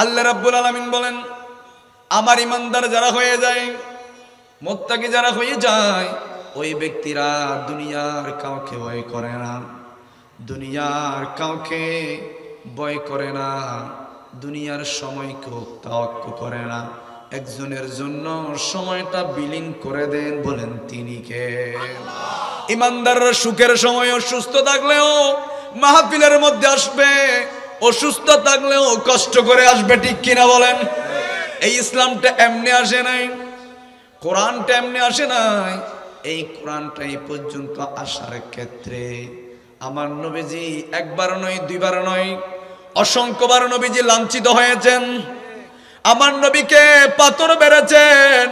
আল্লাহ রাব্বুল আলামিন বলেন, আমার ইমানদার যারা হয়ে যায়, মুত্তাকি যারা হয়ে যায়, ওই ব্যক্তিরা দুনিয়ার কাউকে ভয় করে না, দুনিয়ার কাউকে ভয় করে না, দুনিয়ার সময়কেও তাওয়াক্কু করে না। একজনের জন্য সময়টা বিলীন করে দেন, বলেন তিনি কে? ইমানদাররা সুখের সময় অসুস্থ থাকলেও মাহফিলের মধ্যে আসবে, অসুস্থ থাকলেও কষ্ট করে আসবে, ঠিক কিনা বলেন? এই ইসলামটা এমনি আসে নাই, কোরআনটা এমনি আসে নাই। এই কোরআনটা এই পর্যন্ত আসার ক্ষেত্রে আমার নবীজি একবার নয়, দুইবার নয়, অসংখ্যবার নবীজি লাঞ্ছিত হয়েছেন। আমার নবীকে পাথর মেরেছেন,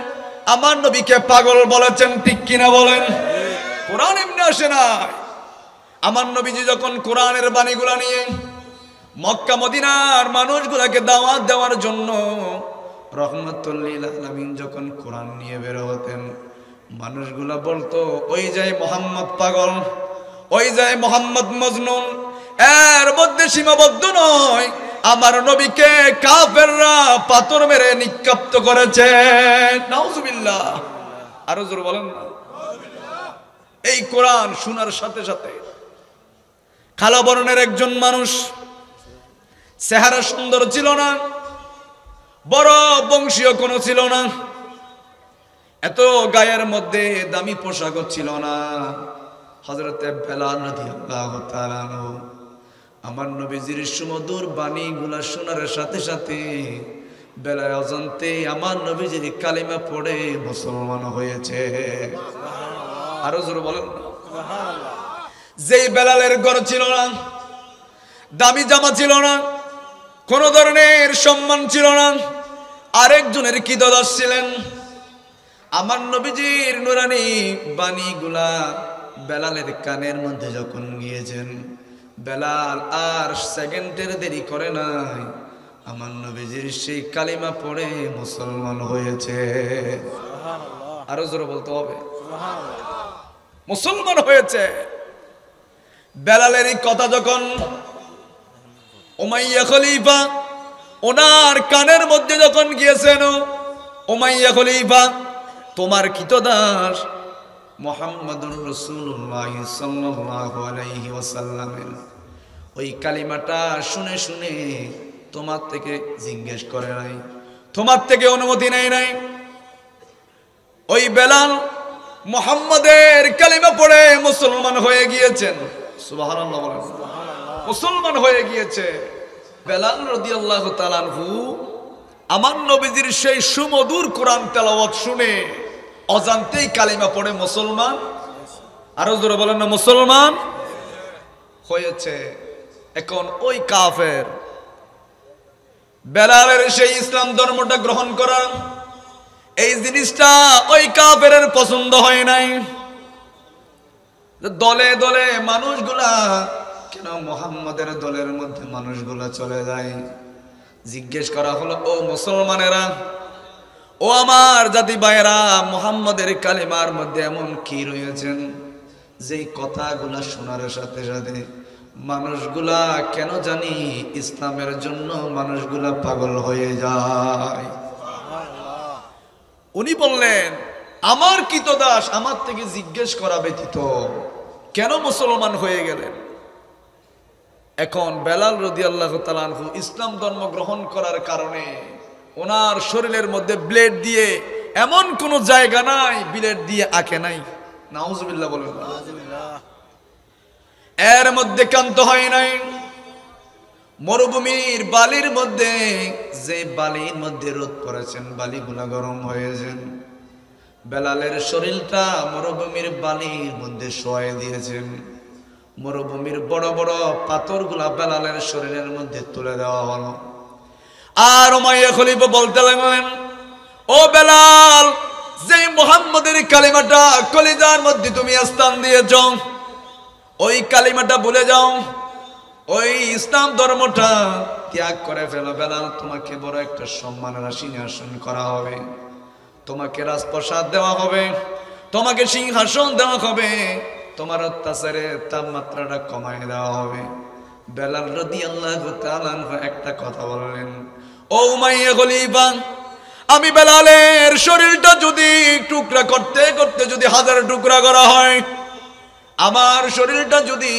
আমার নবীকে পাগল বলেছেন, ঠিক কিনা বলেন? কোরআন এমনি আসে না। আমার নবীজি যখন কোরআনের বাণীগুলা নিয়ে মক্কা মদিনার মানুষগুলাকে দাওয়াত দেওয়ার জন্য রহমাতুল লিল আলামিন যখন কোরআন নিয়ে বের হতেন, মানুষগুলা বলতো, ওই যায় মোহাম্মদ পাগল, ওই যায় মোহাম্মদ মজনুন। এর মধ্যে সীমাবদ্ধ নয়, আমার নবীকে কাফেররা পাথর মেরে নিক্ষিপ্ত করেছে। নাউজুবিল্লাহ, আরো জোরে বলেন না। এই কোরআন শোনার সাথে সাথে কালো বর্ণের একজন মানুষ, চেহারা সুন্দর ছিল না, বড় বংশীয় কোনো ছিল না, এত গায়ের মধ্যে দামি পোশাক ছিল না, হযরতে বেলাল রাদিয়াল্লাহু তাআলা আনহু আমার নবীজির সুমধুর বাণীগুলা শোনার সাথে সাথে বেলাল অজান্তে আমার নবীজির কালিমা পড়ে মুসলমান হয়েছে। আরো জোরে বলেন সুবহানাল্লাহ। যেই বেলালের ঘর ছিল না, দামি জামা ছিল না, কোন ধরনের সম্মান ছিল না, আরেকজনের কিদদাস ছিলেন। আমার নবীজির নুরানি বাণীগুলা বেলালের কানের মধ্যে যখন গিয়েছেন, বেলাল আর সেকেন্ডের দেরি করে নাই, আমার নবীজির সেই কালিমা পড়ে মুসলমান হয়েছে। আরো জোরে বলতে হবে, মুসলমান হয়েছে। বেলালের এই কথা যখন উমাইয়া খলিফা ওনার কানের মধ্যে যখন গিয়েছেন, উমাইয়া খলিফা, তোমার কিতদাস মুহাম্মাদুর রাসূলুল্লাহ সাল্লাল্লাহু আলাইহি ওয়াসাল্লামের ওই কালিমাটা শুনে শুনে তোমার থেকে জিজ্ঞেস করে নাই, তোমার থেকে অনুমতি নেয় নাই। ওই বেলাল মুহাম্মাদের কালিমা পড়ে মুসলমান হয়ে গিয়েছেন। সুবহানাল্লাহ বলেন, মুসলমান হয়ে গিয়েছে। বেলাল রাদিয়াল্লাহু তাআলা আনহু আমার নবীজির সেই সুমধুর কোরআন তেলাওয়াত শুনে অজান্তেই কালিমা পড়ে মুসলমান, আরো জোরে বলেন না, মুসলমান হয়েছে। এখন ওই কাফের বেলালের সেই ইসলাম ধর্মটা গ্রহণ করা, এই জিনিসটা ওই কাফেরের পছন্দ হয় নাই। দলে দলে মানুষগুলা কেন মুহাম্মাদের দলের মধ্যে মানুষগুলা চলে যায়। জিজ্ঞেস করা হলো, ও মুসলমানেরা, ও আমার জাতি ভাইয়েরা, মুহাম্মাদের কালিমার মধ্যে এমন কি রয়েছেন যেই কথাগুলা শোনার সাথে সাথে মানুষগুলা কেন জানি ইসলামের জন্য মানুষগুলা পাগল হয়ে যায়। উনি বললেন, আমার কিতদাস আমার থেকে জিজ্ঞেস করা ব্যতীত কেন মুসলমান হয়ে গেলেন? এখন বেলাল রাদিয়াল্লাহু তাআলা আনহু ইসলাম ধর্ম গ্রহণ করার কারণে ওনার শরীরের মধ্যে ব্লেড দিয়ে এমন কোন জায়গা নাই ব্লেড দিয়ে আঁকে নাই। নাউজুবিল্লাহ বলেন। এর মধ্যে কান্ত হয় নাই। মরুভূমির বালির মধ্যে, যে বালির মধ্যে রোদ পড়েছেন, বালিগুলা গরম হয়েছেন, বেলালের শরীরটা মরুভূমির বালির মধ্যে শোয়াই দিয়েছেন। মরুভূমির বড় বড় পাথরগুলা বেলালের শরীরের মধ্যে তুলে দেওয়া হলো। আর উমাইয়া খলিফা বলতে লাগলেন, ও বেলাল, যে মুহাম্মাদের কালিমাটা কলিজার মধ্যে তুমি স্থান দিয়েছ, ওই কালিমাটা ভুলে যাও, ওই ইসলাম ধর্মটা ত্যাগ করে ফেলো। বেলাল, তোমাকে বড় একটা সম্মানের সিংহাসন করা হবে, তোমাকে রাজপ্রাসাদ দেওয়া হবে, তোমাকে সিংহাসন দেওয়া হবে, তোমার অত্যাচারের তাপমাত্রাটা কমায় দেওয়া হবে। বেলাল রাদিয়াল্লাহু তাআলা একটা কথা বললেন, ও উমাইয়া খলিফা, আমি বেলালের শরীরটা যদি টুকরা করতে করতে যদি 1000 টুকরা করা হয়, আমার শরীরটা যদি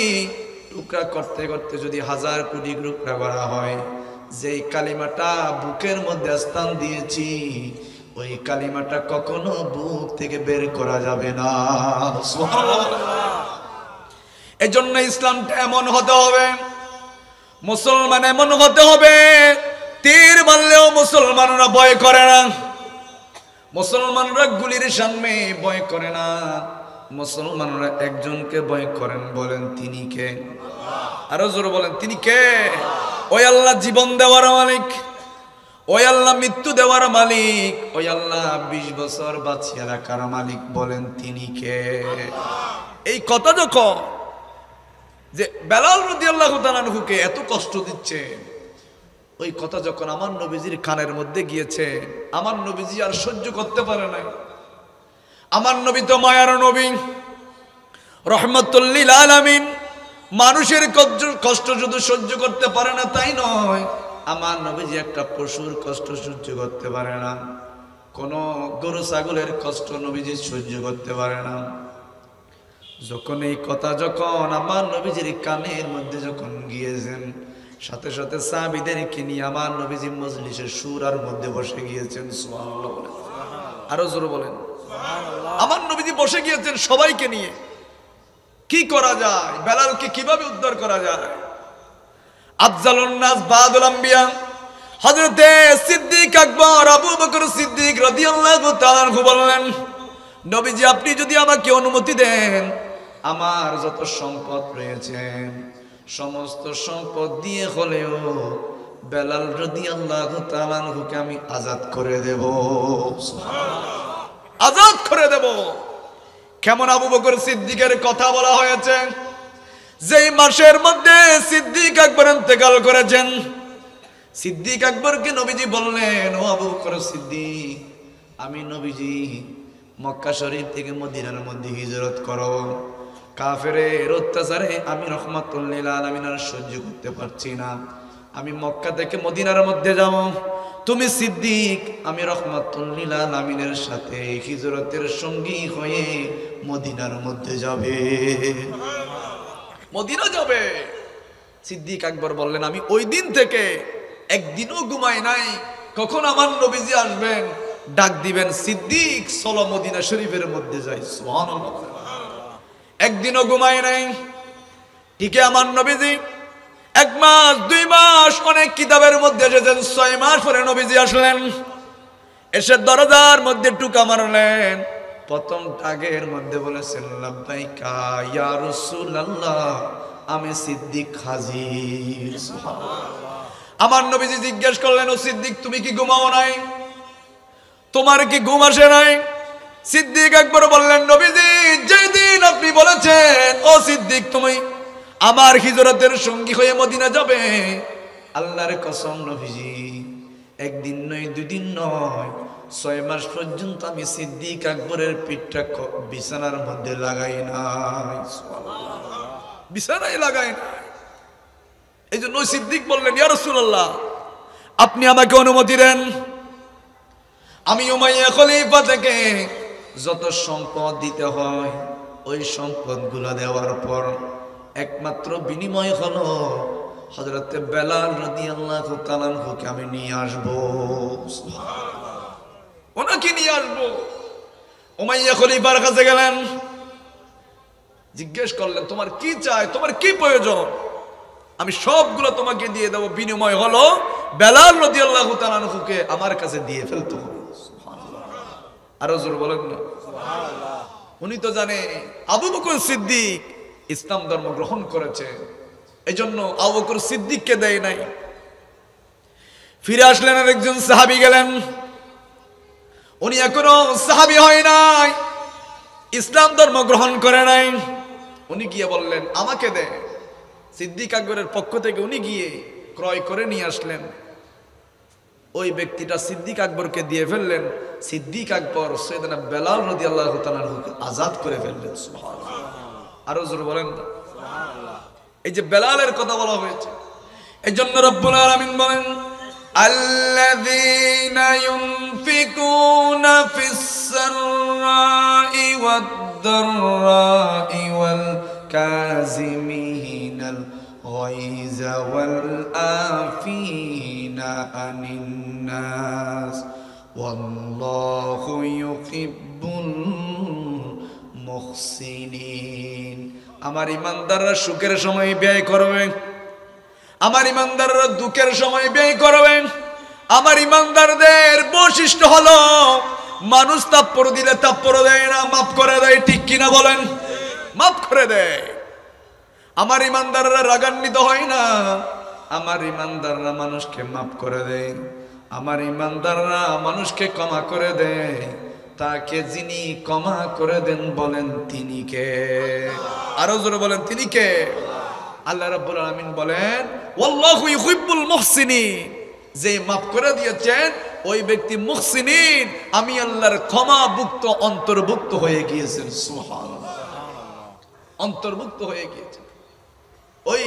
টুকরা করতে করতে যদি 1000 কোটি টুকরা করা হয়, যেই কালিমাটা বুকের মধ্যে স্থান দিয়েছি ওই কালিমাটা কখনো বুক থেকে বের করা যাবে না। এই জন্য ইসলামটা এমন হতে হবে, মুসলমান এমন হতে হবে, তীর মারলেও মুসলমানরা ভয় করে না, মুসলমানরা গুলির সামনে ভয় করে না, মুসলমানরা একজনকে ভয় করেন, বলেন তিনি কে? আরো জোরে বলেন তিনি কে? ওই আল্লাহ জীবন দেওয়ার মালিক, ওই আল্লাহ মৃত্যু দেওয়ার মালিক, ওই আল্লাহ 20 বছর বাঁচিয়ে রাখার মালিক, বলেন তিনি কে? এই কথা যখন যে বেলাল রাদিয়াল্লাহু তাআলা আনহুকে এত কষ্ট দিচ্ছে, ওই কথা যখন আমার নবীজির কানের মধ্যে গিয়েছে, আমার নবীজি আর সহ্য করতে পারে নাই। আমার নবী তো মায়ার নবী, রহমাতুল লিল আলামিন, মানুষের কষ্ট শুধু সহ্য করতে পারে না তাই নয়, আমার নবীজি একটা পশুর কষ্ট সহ্য করতে পারে না, কোন গরু ছাগলের কষ্ট নবীজি সহ্য করতে পারে না। যখন এই কথা যখন আমার নবীজির কানের মধ্যে যখন গিয়েছেন, সাথে সাথে সাহাবীদেরকে নিয়ে আমার নবীজি মজলিসের শুরার মধ্যে বসে গিয়েছেন। সুবহানাল্লাহ বলেন, আরো জোরে বলেন সুবহানাল্লাহ। আমার নবীজি বসে গিয়েছেন সবাইকে নিয়ে, কি করা যায়, বেলালকে কিভাবে উদ্ধার করা যায়। আফজালুন নাস বাদুল আম্বিয়া হযরতে সিদ্দিক আকবর আবু বকর সিদ্দিক রাদিয়াল্লাহু তাআলা আনহু বললেন, নবীজি আপনি যদি আমাকে অনুমতি দেন, আমার যত সম্পদ রয়েছে সমস্ত সম্পদ দিয়ে হলেও বেলাল রাদিয়াল্লাহু তাআলা আনহুকে আমি আজাদ করে দেব। সুবহানাল্লাহ, আজাদ করে দেব। কেমন আবু বকর সিদ্দিকের কথা বলা হয়েছে, যেই মাসের মধ্যে সিদ্দিক আকবর ইন্তেকাল করেছেন, সিদ্দিক আকবরকে নবীজি বললেন, ও আবু বকর সিদ্দিক, আমি নবীজি মক্কা শরীফ থেকে মদিনার মধ্যে হিজরত করো, কাফেরের অত্যাচারে আমি রহমাতুল লিল আলামিন আর সহ্য করতে পারছি না, আমি মক্কা থেকে মদিনার মধ্যে যাব, তুমি সিদ্দিক আমি রহমাতুল লিল আলামিনের সাথে হিজরতের সঙ্গী হয়ে মদিনার মধ্যে যাবে, মদিনা যাবে। সিদ্দিক আকবর বললেন, আমি ওই দিন থেকে একদিনও ঘুমাই নাই, কখন আমার নবীজি আসবেন ডাক দিবেন, সিদ্দিক চলো মদিনা শরীফের মধ্যে যাই। সুবহানাল্লাহ, একদিনও ঘুমাই নাই। ঠিক আমার নবীজি 1 মাস 2 মাস অনেক কিতাবের মধ্যে এসেছেন, 6 মাস পরে নবীজি আসলেন, এসে দরজার মধ্যে টুকা মারলেন, প্রথম টাগের মধ্যে বলেছেন, লাব্বাইকা ইয়া রাসূলুল্লাহ, আমি সিদ্দিক হাজির। আমার নবীজি জিজ্ঞেস করলেন, ও সিদ্দিক তুমি কি ঘুমাও নাই, তোমার কি ঘুম আসে নাই? সিদ্দিক আকবর বললেন, নবীজি যেদিন আপনি বলেছেন ও সিদ্দিক তুমি আমার হিজরতের সঙ্গী হয়ে মদিনা যাবে, আল্লাহর কসম নবীজি একদিন নয় 2 দিন নয় 6 মাস পর্যন্ত আমি সিদ্দিক আকবরের পিঠটা বিছানার মধ্যে লাগাই নাই, বিছানায় লাগাই নাই। এই জন্য সিদ্দিক বললেন, ইয়া রাসূলুল্লাহ আপনি আমাকে অনুমতি দেন, আমি উমাইয়া খলিফা থেকে যত সম্পদ দিতে হয় ওই সম্পদগুলো দেওয়ার পর একমাত্র বিনিময় হলো হযরতে বেলাল রাদিয়াল্লাহু তাআলা আনহুকে আমি নিয়ে আসবো। সুবহানাল্লাহ, ওনাকে নিয়ে আসবো। উমাইয়া খলিফার কাছে গেলেন, জিজ্ঞেস করলেন, তোমার কি চাই, তোমার কি প্রয়োজন, আমি সবগুলো তোমাকে দিয়ে দেবো, বিনিময় হলো বেলাল রাদিয়াল্লাহু তাআলা আনহুকে আমার কাছে দিয়ে ফেলতে হবে। আরো জোর বলেন না সুবহানাল্লাহ। উনি তো জানে আবু বকর সিদ্দিক ইসলাম ধর্ম গ্রহণ করেছে, এজন্য আবু বকর সিদ্দিককে দেয় নাই। ফিরে আসলেন, আর একজন সাহাবী গেলেন, উনি এখনো সাহাবী হয় নাই, ইসলাম ধর্ম গ্রহণ করে নাই। উনি গিয়ে বললেন আমাকে দে। সিদ্দিক আকবরের পক্ষ থেকে উনি গিয়ে ক্রয় করে নিয়ে আসলেন। ওই ব্যক্তিটা সিদ্দিক আকবরকে দিয়ে ফেললেন। সিদ্দিক আকবর সৈয়দনা বেলাল রাদিয়াল্লাহু তাআলা আনহুকে আজাদ করে ফেললেন। সুবহানাল্লাহ, আরো জোরে বলেন না সুবহানাল্লাহ। এই যে বেলালের কথা বলা হয়েছে, এই জন্য রব্বুল আলামিন বলেন, الذين ينفقون في السراء والضراء والكاظمين الغيظ والعافين عن الناس والله يحب المحسنين আমার ইমানদাররা সুখের সময় ব্যয় করবে, আমার ইমানদাররা দুঃখের সময় ব্যয় করবেন। আমার ইমানদারদের বৈশিষ্ট্য হলো মানুষ তাপ্পড় দিলে তাপ্পড় দেয় না, মাফ করে দেয়। ঠিক কিনা বলেন? মাফ করে দেয়। আমার ইমানদাররা রাগান্বিত হয় না, আমার ইমানদাররা মানুষকে মাফ করে দেয়। আমার ইমানদাররা মানুষকে ক্ষমা করে দেয়। তাকে যিনি ক্ষমা করে দেন বলেন তিনি কে? আরো জোরে বলেন তিনি কে? আল্লাহ রাব্বুল আলামিন বলেন ওয়াল্লাহু ইউহিব্বুল মুহসিনিন, যে মাফ করে দিয়েছেন ওই ব্যক্তি মুহসিনিন, আমি আল্লাহর ক্ষমাভুক্ত অন্তর্ভুক্ত হয়ে গিয়েছেন। সুবহানাল্লাহ, অন্তর্ভুক্ত হয়ে গিয়েছেন। ওই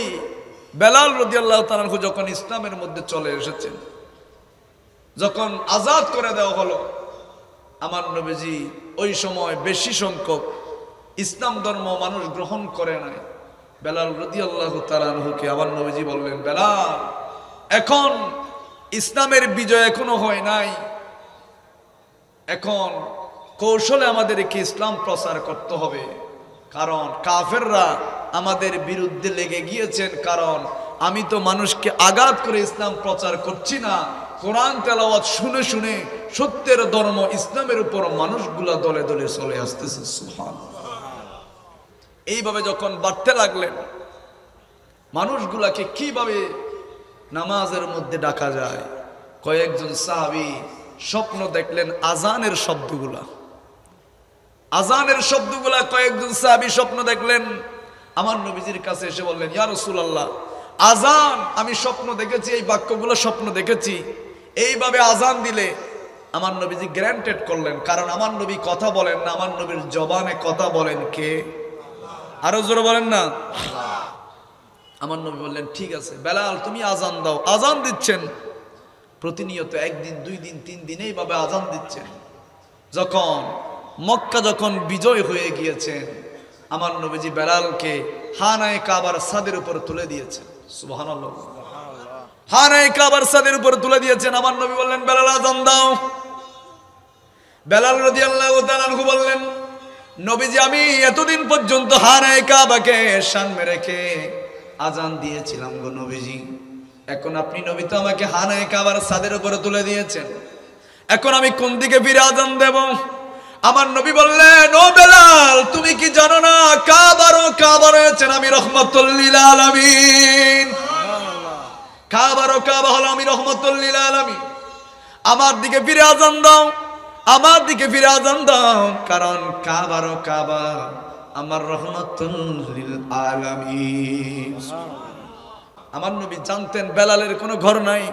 বেলাল রাদিয়াল্লাহু তাআলা আনহু যখন ইসলামের মধ্যে চলে এসেছেন, যখন আজাদ করে দেওয়া হলো, আমার নবীজি ওই সময় বেশি সংখ্যক ইসলাম ধর্ম মানুষ গ্রহণ করে নাই। বেলাল রাদিয়াল্লাহু তাআলা আনহুকে আমার নবীজি বললেন, বেলাল, এখন ইসলামের বিজয় এখনো হয় নাই, এখন কৌশলে আমাদেরকে ইসলাম প্রচার করতে হবে, কারণ কাফেররা আমাদের বিরুদ্ধে লেগে গিয়েছেন। কারণ আমি তো মানুষকে আঘাত করে ইসলাম প্রচার করছি না, কোরআন তেলাওয়াত শুনে শুনে সত্যের ধর্ম ইসলামের উপর মানুষগুলা দলে দলে চলে আসতেছে। সুবহানাল্লাহ। এইভাবে যখন বাড়তে লাগলেন, মানুষগুলাকে কিভাবে নামাজের মধ্যে ডাকা যায়, কয়েকজন সাহাবী স্বপ্ন দেখলেন আজানের শব্দগুলা, আজানের শব্দগুলা কয়েকজন সাহাবী স্বপ্ন দেখলেন। আমার নবীজির কাছে এসে বললেন, ইয়া রাসূলুল্লাহ, আজান আমি স্বপ্ন দেখেছি, এই বাক্যগুলো স্বপ্ন দেখেছি, এইভাবে আজান দিলে। আমার নবীজি গ্যারান্টেড করলেন, কারণ আমার নবী কথা বলেন না, আমার নবীর জবানে কথা বলেন কে? আরো জোরে বলেন না। আমার নবী বললেন, ঠিক আছে বেলাল, তুমি আজান দাও। আজান দিচ্ছেন প্রতিনিয়ত, একদিন দুই দিন তিন দিন এইভাবে আজান দিচ্ছেন। যখন মক্কা যখন বিজয় হয়ে গিয়েছেন, আমার নবীজি বেলালকে হানায়ে কাবার ছাদের উপর তুলে দিয়েছেন। সুবহানাল্লাহ। হানায়ে কাবার ছাদের উপর তুলে দিয়েছেন। আমার নবী বললেন, বেলাল আজান দাও। বেলাল রাদিয়াল্লাহু তাআলা আনহু বললেন, নবীজি আমি এতদিন পর্যন্ত হানায়ে কাবাকে সামনে রেখে আজান দিয়েছিলাম গো নবীজি, এখন আপনি নবী তো আমাকে হানায়ে কাবার ছাদের উপরে তুলে দিয়েছেন, এখন আমি কোন দিকে ফিরে আজান দেব? আমার নবী বললেন, ও বেলাল, তুমি কি জানো না কাবা রয়েছেন আমি রহমাতুল লিল আলামিন। কাবা হলো আমি রহমাতুল লিল আলামিন। আমার দিকে ফিরে আজান দাও, আমার দিকে ফিরে আজান দাও, কারণ কাবা আমার রহমাতুল লিল আলামিন। আমার নবী জানতেন বেলালের কোনো ঘর নাই,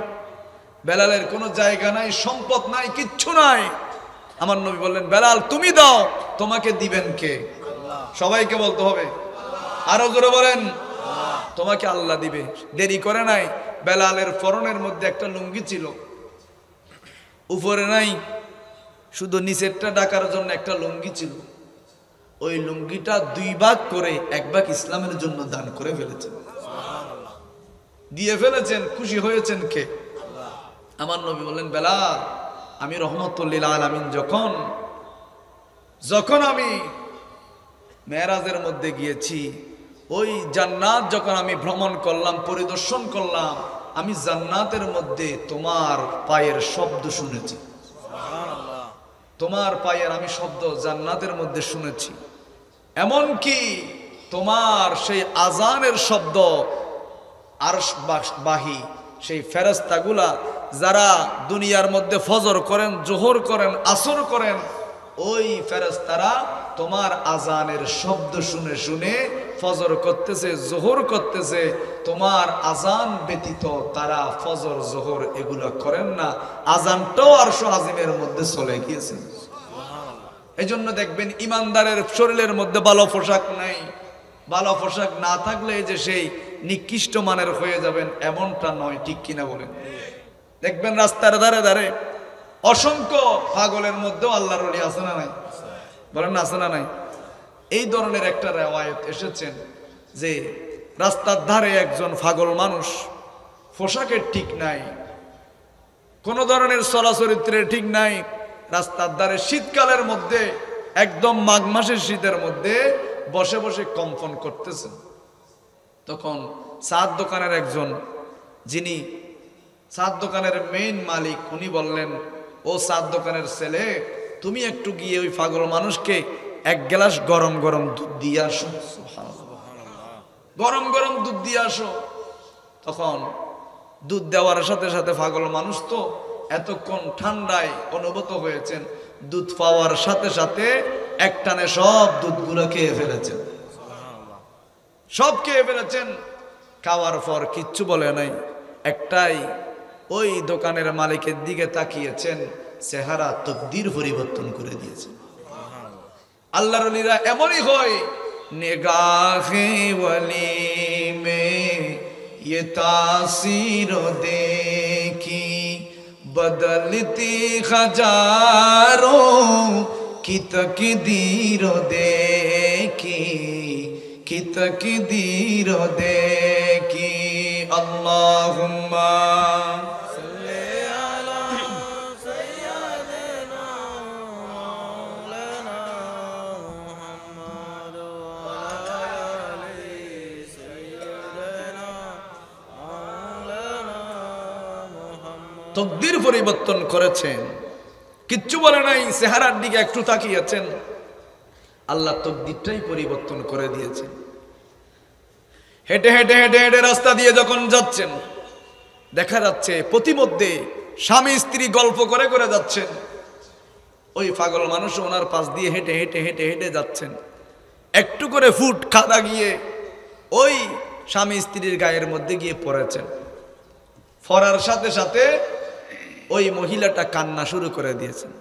বেলালের কোনো জায়গা নাই, সম্পদ নাই, কিচ্ছু নাই। আমার নবী বললেন, বেলাল তুমি দাও, তোমাকে দিবেন কে? সবাইকে বলতে হবে, আরো জোরে বলেন, তোমাকে আল্লাহ দিবে। দেরি করে নাই। বেলালের পরনের মধ্যে একটা লুঙ্গি ছিল, উপরে নাই, শুধু নিচেরটা ঢাকার জন্য একটা লুঙ্গি ছিল। ওই লুঙ্গিটা দুই ভাগ করে এক ভাগ ইসলামের জন্য দান করে ফেলেছেন, দিয়ে ফেলেছেন। খুশি হয়েছেন কে? আমার নবী বললেন, বেলাল আমি রহমাতুল লিল আলামিন যখন আমি মেরাজের মধ্যে গিয়েছি, ওই জান্নাত যখন আমি ভ্রমণ করলাম, পরিদর্শন করলাম, আমি জান্নাতের মধ্যে তোমার পায়ের শব্দ শুনেছি। তোমার পায়ের আমি শব্দ জান্নাতের মধ্যে শুনেছি। এমনকি তোমার সেই আজানের শব্দ আরশবাহী সেই ফেরেশতাগুলা যারা দুনিয়ার মধ্যে ফজর করেন, জোহর করেন, আসর করেন, ওই ফেরেশতারা তোমার আজানের শব্দ শুনে শুনে ফজর করতেছে, জোহর করতেছে। তোমার আজান ব্যতীত তারা ফজর জোহর এগুলো করেন না। আজানটাও আরশ আজিমের মধ্যে চলে গিয়েছে। এই জন্য দেখবেন ইমানদারের শরীরের মধ্যে ভালো পোশাক নাই, ভালো পোশাক না থাকলে যে সেই নিকৃষ্ট মানের হয়ে যাবেন এমনটা নয়। ঠিক কিনা বলেন? দেখবেন রাস্তার ধারে ধারে অসংখ্য পাগলের মধ্যেও আল্লাহর ওলি আছে না নাই? বলেন না, আছে না নাই? এই ধরনের একটা রেওয়ায়েত এসেছেন যে রাস্তার ধারে একজন পাগল মানুষ, পোশাকের ঠিক নাই, কোন ধরনের চলাচরিত্রের ঠিক নাই, রাস্তার ধারে শীতকালের মধ্যে, একদম মাঘ মাসের শীতের মধ্যে বসে বসে কম্পন করতেছেন। তখন চার দোকানের একজন, যিনি চার দোকানের মেইন মালিক, উনি বললেন, ও চার দোকানের ছেলে, তুমি একটু গিয়ে ওই পাগল মানুষকে এক গ্লাস গরম গরম দুধ দিয়ে আসো, গরম গরম দুধ দিয়ে আসো। তখন দুধ দেওয়ার সাথে সাথে পাগল মানুষ তো এতক্ষণ ঠান্ডায় অনুভূত হয়েছেন, দুধ পাওয়ার সাথে সাথে একটানে সব দুধগুলো খেয়ে ফেলেছেন, সব খেয়ে ফেলেছেন। খাওয়ার পর কিচ্ছু বলে নাই, একটাই ওই দোকানের মালিকের দিকে তাকিয়েছেন, চেহারা তকদির পরিবর্তন করে দিয়েছে। আল্লাহর ওলিরা এমনই হয়, নিগাহে ওয়ালি মে ये तासीर देखी बदलती हजारों की तकदीर देखी, की तकदीर देखी। अल्लाहुम्मा তকদির পরিবর্তন করেছেন, কিচ্ছু বলে নাই, চেহারার দিকে একটু তাকিয়েছেন, আল্লাহ তকদিরটাই পরিবর্তন করে দিয়েছেন। হেঁটে হেঁটে হেঁটে হেঁটে রাস্তা দিয়ে যখন যাচ্ছেন, দেখা যাচ্ছে প্রতিমধ্যে স্বামী স্ত্রী গল্প করে করে যাচ্ছেন। ওই পাগল মানুষ ওনার পাশ দিয়ে হেঁটে হেঁটে হেঁটে হেঁটে যাচ্ছেন, একটু করে ফুট কাদা গিয়ে ওই স্বামী স্ত্রীর গায়ের মধ্যে গিয়ে পড়েছেন। পড়ার সাথে সাথে ওই মহিলাটা কান্না শুরু করে দিয়েছেন,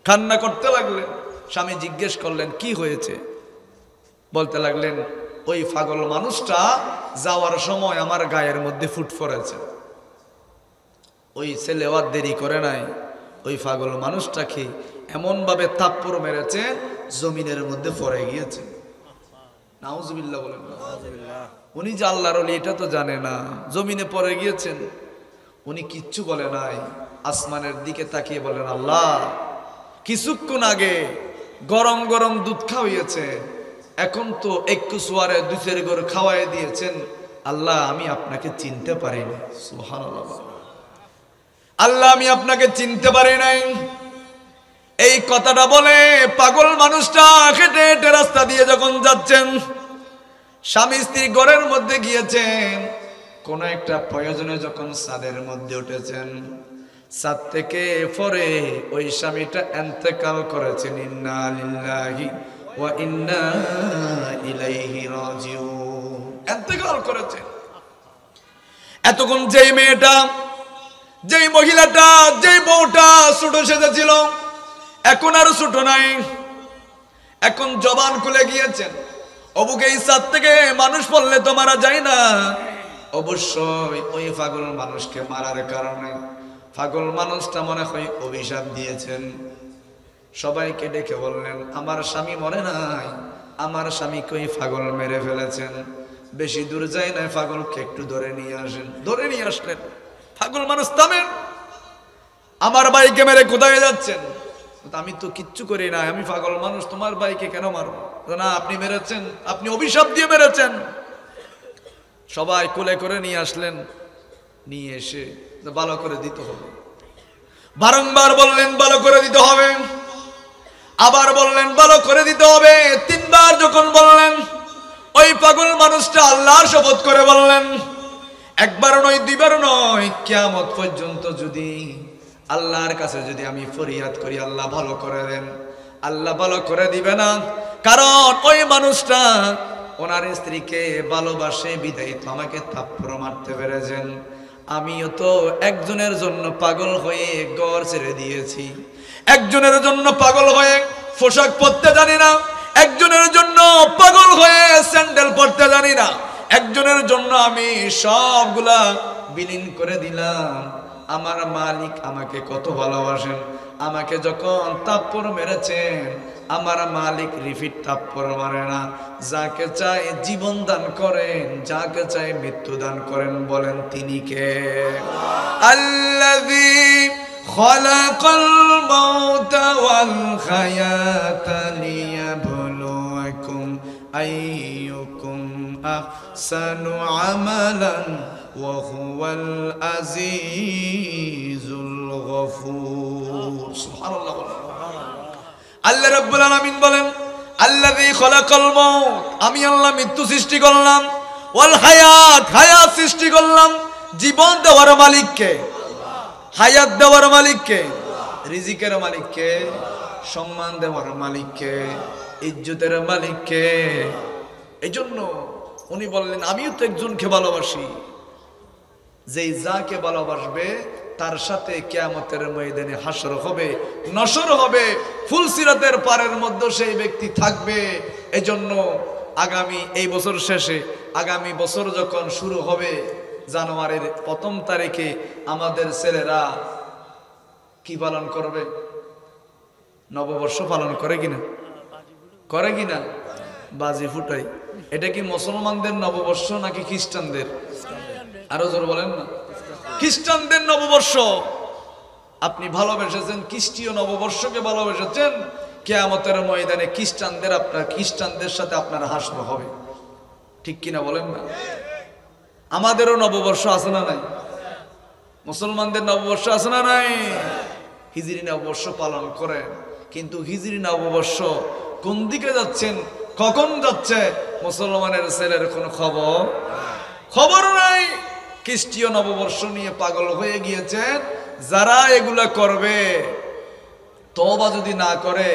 কান্না করতে লাগলেন। স্বামী জিজ্ঞেস করলেন, কি হয়েছে? বলতে লাগলেন, ওই পাগল মানুষটা যাওয়ার সময় আমার গায়ের মধ্যে ফুট পড়েছে। ওই ছেলে আর দেরি করে নাই, ওই পাগল মানুষটাকে এমন ভাবে থাপ্পড় মেরেছে, জমিনের মধ্যে পড়ে গিয়েছে। নাউজুবিল্লাহ বলেন। উনি যে আল্লাহর ওলি এটা তো জানে না, জমিনে পড়ে গিয়েছেন। উনি কিচ্ছু বলে নাই, আসমানের দিকে তাকিয়ে বলেন, আল্লাহ, কিছুক্ষণ আগে গরম গরম দুধ খাওয়িয়েছে, এখন তো একটু সোয়ারে দুধের গড় খাওয়াই দিয়েছেন। আল্লাহ, আমি আপনাকে চিনতে পারিনি। সুবহানাল্লাহ। আল্লাহ, আমি আপনাকে চিনতে পারি নাই। এই কথাটা বলে পাগল মানুষটা হেঁটে হেঁটে রাস্তা দিয়ে যখন যাচ্ছেন, স্বামী স্ত্রী ঘরের মধ্যে গিয়েছেন, কোন একটা প্রয়োজনে যখন ছাদের মধ্যে উঠেছেন, ছাদ থেকে পরে ওই স্বামীটা ইন্তেকাল করেছেন। ইন্না লিল্লাহি ওয়া ইন্না ইলাইহি রাজিউন। ইন্তেকাল করেছেন। এতক্ষণ যেই মেয়েটা, যেই মহিলাটা, যেই বউটা ছোট সেজেছিল, এখন আর ছোট নাই, এখন জবান খুলে গিয়েছেন। অবুকে এই ছাদ থেকে মানুষ পড়লে তো মারা যায় না, অবশ্যই ওই পাগল মানুষকে মারার কারণে পাগল মানুষটা মনে হয় অভিশাপ দিয়েছেন। সবাইকে ডেকে বললেন, আমার স্বামী মরে নাই, আমার স্বামীকে ওই পাগল মেরে ফেলেছেন। বেশি দূর যায় না, পাগলকে একটু ধরে নিয়ে আসেন। ধরে নিয়ে আসলেন। পাগল মানুষ, থামেন, আমার ভাইকে মেরে কোথায় যাচ্ছেন? আমি তো কিচ্ছু করি না, আমি পাগল মানুষ, তোমার ভাইকে কেন মারবো? না, আপনি মেরেছেন, আপনি অভিশাপ দিয়ে মেরেছেন। সবাই কোলে করে নিয়ে আসলেন। নিয়ে এসে ভালো করে দিতে হবে, বারংবার বললেন ভালো করে দিতে হবে, আবার বললেন ভালো করে দিতে হবে। তিনবার যখন বললেন, ওই পাগল মানুষটা আল্লাহর শপথ করে বললেন, একবার নয়, দুইবার নয়, কিয়ামত পর্যন্ত যদি আল্লাহর কাছে যদি আমি ফরিয়াদ করি, আল্লাহ ভালো করে দেন, আল্লাহ ভালো করে দিবে না। কারণ ওই মানুষটা ওনার স্ত্রীকে ভালোবাসে বিধায় তো আমাকে থাপ্পড় মারতে পেরেছেন। আমিও তো একজনের জন্য পাগল হয়ে ঘর ছেড়ে দিয়েছি, একজনের জন্য পাগল হয়ে পোশাক পরতে জানি না, একজনের জন্য পাগল হয়ে স্যান্ডেল পরতে জানি না, একজনের জন্য আমি সবগুলা বিলীন করে দিলাম। আমার মালিক আমাকে কত ভালোবাসেন। আমাকে যখন থাপ্পড় মেরেছেন, আমার মালিক রিপিট থাপ্পড় মারে না। যাকে চাই জীবন দান করেন, যাকে চাই মৃত্যু দান করেন। বলেন তিনি কে? আল্লাযী খালাকাল মাউতা ওয়াল হায়াতা লিয়াবলুয়াকুম আইয়ুকুম আহসানু আমালান ওয়া হুয়াল আজিজুল গফুর। সুবহানাল্লাহ। আল্লাহ রাব্বুল আলামিন বলেন, আল্লাযী খালাকাল মাউত, আমি আল্লাহ মৃত্যু সৃষ্টি করলাম, ওয়াল হায়াত, হায়াত সৃষ্টি করলাম। জীবন দেওয়ার মালিক কে? হায়াত দেওয়ার মালিক কে? রিজিকের মালিক কে? সম্মান দেওয়ার মালিক কে? ইজ্জতের মালিক কে? এইজন্য উনি বললেন, আমিও তো একজনকে ভালোবাসি। যেই যাকে ভালোবাসবে তার সাথে কিয়ামতের ময়দানে হাসর হবে, নসর হবে, ফুলসিরাতের পারের মধ্যে সেই ব্যক্তি থাকবে। এজন্য আগামী এই বছর শেষে, আগামী বছর যখন শুরু হবে জানুয়ারির 1 তারিখে, আমাদের ছেলেরা কি পালন করবে? নববর্ষ পালন করে কিনা? করে কিনা? বাজি ফুটাই। এটা কি মুসলমানদের নববর্ষ নাকি খ্রিস্টানদের? আরো জোর বলেন না। খ্রিস্টানদের নববর্ষ। আপনি ভালোবেসেছেন খ্রিস্টীয় নববর্ষকে ভালোবেসেছেন, কিয়ামতের ময়দানে খ্রিস্টানদের সাথে আপনার হাসর হবে। ঠিক কিনা বলেন না? আমাদেরও নববর্ষ আছে না নাই? মুসলমানদের নববর্ষ আছে না নাই? হিজরি নববর্ষ পালন করেন, কিন্তু হিজরি নববর্ষ কোন দিকে যাচ্ছেন, কখন যাচ্ছে, মুসলমানের ছেলের কোনো খবর নাই। খ্রিস্টীয় নববর্ষ নিয়ে পাগল হয়ে গিয়েছেন। যারা এগুলা করবে, তওবা যদি না করে,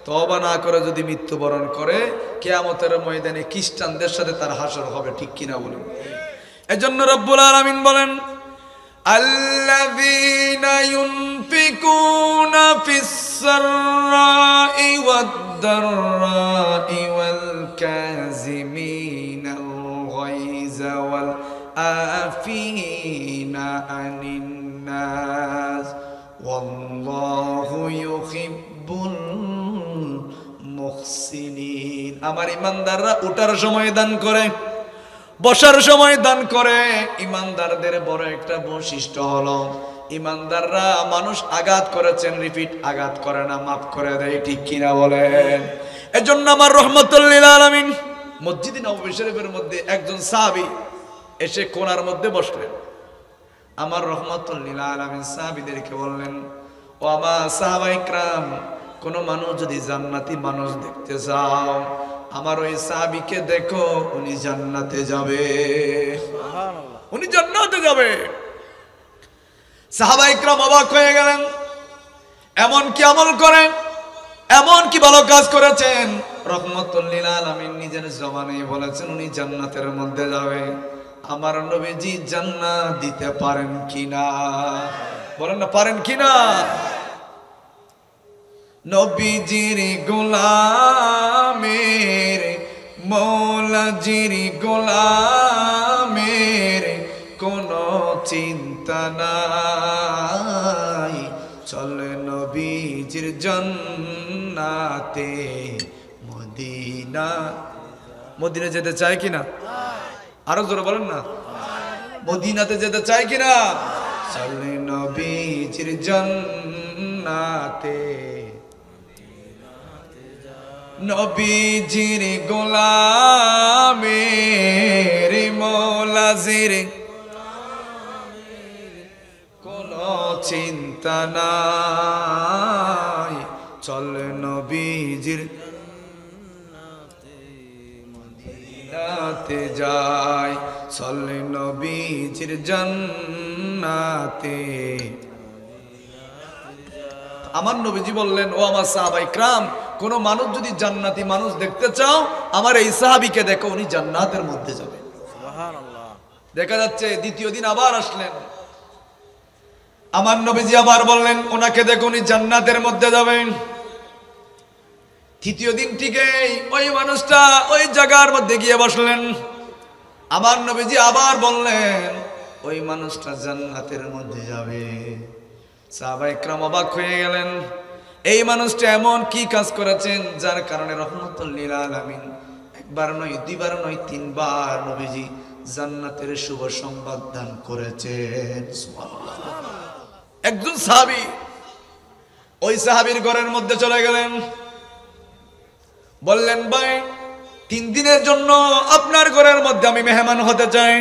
তওবা না করে যদি মৃত্যুবরণ করে, কিয়ামতের ময়দানে খ্রিস্টানদের সাথে তার হাসর হবে। ঠিক কিনা বলেন? এজন্য রব্বুল আলামিন বলেন, আল্লাযীনা ইউনফিকুনা ফিস সাররাই ওয়াদ দাররাই ওয়াল কাযিমিনাল গায়যা ওয়াল আফিনা আনিন নাস ওয়াল্লাহু ইউহিব্বুল মুহসিনিন। আমার ইমানদাররা উঠার সময় দান করে, বসার সময় দান করে। ইমানদারদের বড় একটা বৈশিষ্ট্য হলো, ইমানদাররা মানুষ আঘাত করেছেন, রিপিট আঘাত করে না, মাফ করে দেয়। ঠিক কিনা বলেন? এজন্য আমার রাহমাতুল লিল আলামিন মসজিদে নববী শরীফের মধ্যে একজন সাহাবী এসে কোণার মধ্যে বসলেন। আমার রাহমাতুল লিল আলামিন সাহাবীদেরকে বললেন, ও আমার সাহাবায়ে کرام, কোন মানুষ যদি জান্নাতি মানুষ দেখতে চাও, আমার ওই সাহাবীকে দেখো, উনি জান্নাতে যাবে। সুবহানাল্লাহ, উনি জান্নাতে যাবে। সাহাবায়ে کرام অবাক হয়ে গেলেন। এমন কি আমল করেন, এমন কি ভালো কাজ করেছেন? রাহমাতুল লিল আলামিন নিজের জবানে বলেছেন উনি জান্নাতের মধ্যে যাবে। আমার নবীজি জান্নাত দিতে পারেন কিনা? বলেন না, পারেন কিনা? নবীজির গোলামের, মৌলাজির গোলামের কোনো চিন্তা নাই, চলে নবীজির জান্নাতে মদিনা। মদিনা যেতে চায় কিনা? আরো জোরে বলেন না। মদিনাতে যেতে চায় কিনা? চলে নবীজির জান্নাতে, নবীজির গোলামের, মৌলাজির কোনো চিন্তা নাই, চল নবীজির মদিনাতে যায়, চল নবীজির জান্নাতে। আমার নবীজি বললেন, ও আমার সাহাবায়ে کرام, কোন মানুষ যদি জান্নাতি মানুষ দেখতে চাও, আমার এই সাহাবীকে দেখো, উনি জান্নাতের মধ্যে যাবে। সুবহানাল্লাহ। দেখা যাচ্ছে দ্বিতীয় দিন আবার আসলেন, আমার নবীজি আবার বললেন, ওনাকে দেখো, উনি জান্নাতের মধ্যে যাবেন। তৃতীয় দিন ঠিকই ওই মানুষটা ওই জায়গার মধ্যে গিয়ে বসলেন। আমার নবীজি আবার বললেন, ওই মানুষটা জান্নাতের মধ্যে যাবে। সাহাবায়ে কেরাম অবাক হয়ে গেলেন, এই মানুষটা এমন কি কাজ করেছেন যার কারণে রাহমাতুল লিল আলামিন একবার নয়, দুইবার নয়, তিনবার নবীজি জান্নাতের শুভ সংবাদ দান করেছেন। সুবহানাল্লাহ। একজন সাহাবী ওই সাহাবীর ঘরের মধ্যে চলে গেলেন, বললেন, ভাই 3 দিনের জন্য আপনার ঘরের মধ্যে আমি মেহমান হতে চাই।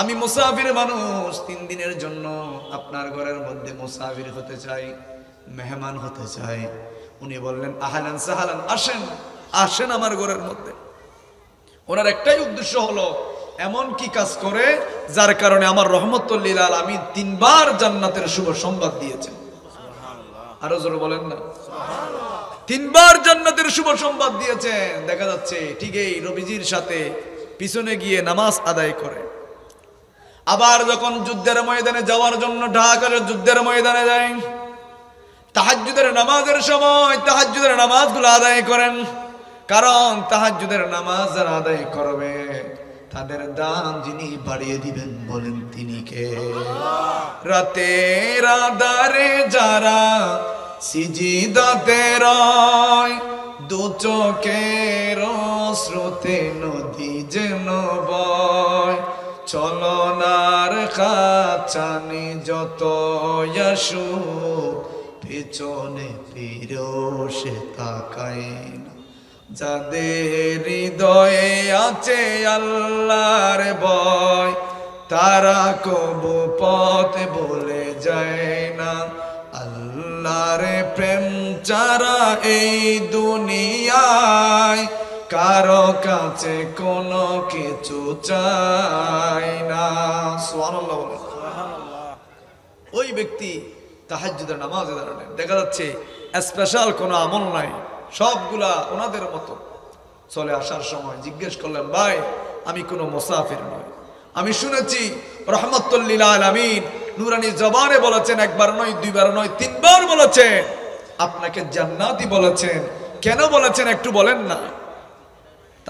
আমি মুসাফির মানুষ, 3 দিনের জন্য আপনার ঘরের মধ্যে মুসাফির হতে চাই, মেহমান হতে চাই। উনি বললেন, আহলান সাহলান, আসেন আসেন আমার ঘরের মধ্যে। ওনার একটাই উদ্দেশ্য হলো এমন কি কাজ করে যার কারণে আমার রাহমাতুল লিল আলামিন 3 বার জান্নাতের শুভ সংবাদ দিয়েছেন। আরো জোরে বলেন না, 3 বার জান্নাতের শুভ সংবাদ দিয়েছেন। দেখা যাচ্ছে ঠিক এই নবীজির সাথে পিছনে গিয়ে নামাজ আদায় করে, আবার যখন যুদ্ধের ময়দানে যাওয়ার জন্য ঢাকার যুদ্ধের ময়দানে যায়, তাহাজ্জুদের নামাজের সময় তাহাজ্জুদের নামাজগুলো আদায় করেন। কারণ তাহাজ্জুদের নামাজ যারা আদায় করবে তাদের দাম যিনি বাড়িয়ে দিবেন বলেন তিনি কে? রাতের আঁধারে যারা সিজদাতে রয়, দু চোখের স্রোতে নদী যেন বয়, চলনার খাচানি যত আসু, পেছনে ফিরেও সে তাকায় না। যাদের হৃদয়ে আছে আল্লাহর ভয়, তারা কবু পথ বলে যায় না। আল্লাহর প্রেম ছাড়া এই দুনিয়ায় কারো কাছে কোনো কিছু চাই না। সুবহানাল্লাহ বলেন। ওই ব্যক্তি তাহাজ্জুদের নামাজে দাঁড়ালেন, দেখা যাচ্ছে স্পেশাল কোনো আমল নাই, সবগুলা ওনাদের মতো। চলে আসার সময় জিজ্ঞেস করলেন, ভাই আমি কোনো মুসাফির নই, আমি শুনেছি রাহমাতুল লিল আলামিন নূরানী জবানে বলেছেন, একবার নয়, দুইবার নয়, 3 বার বলেছেন আপনাকে জান্নাতি বলেছেন। কেন বলেছেন একটু বলেন না?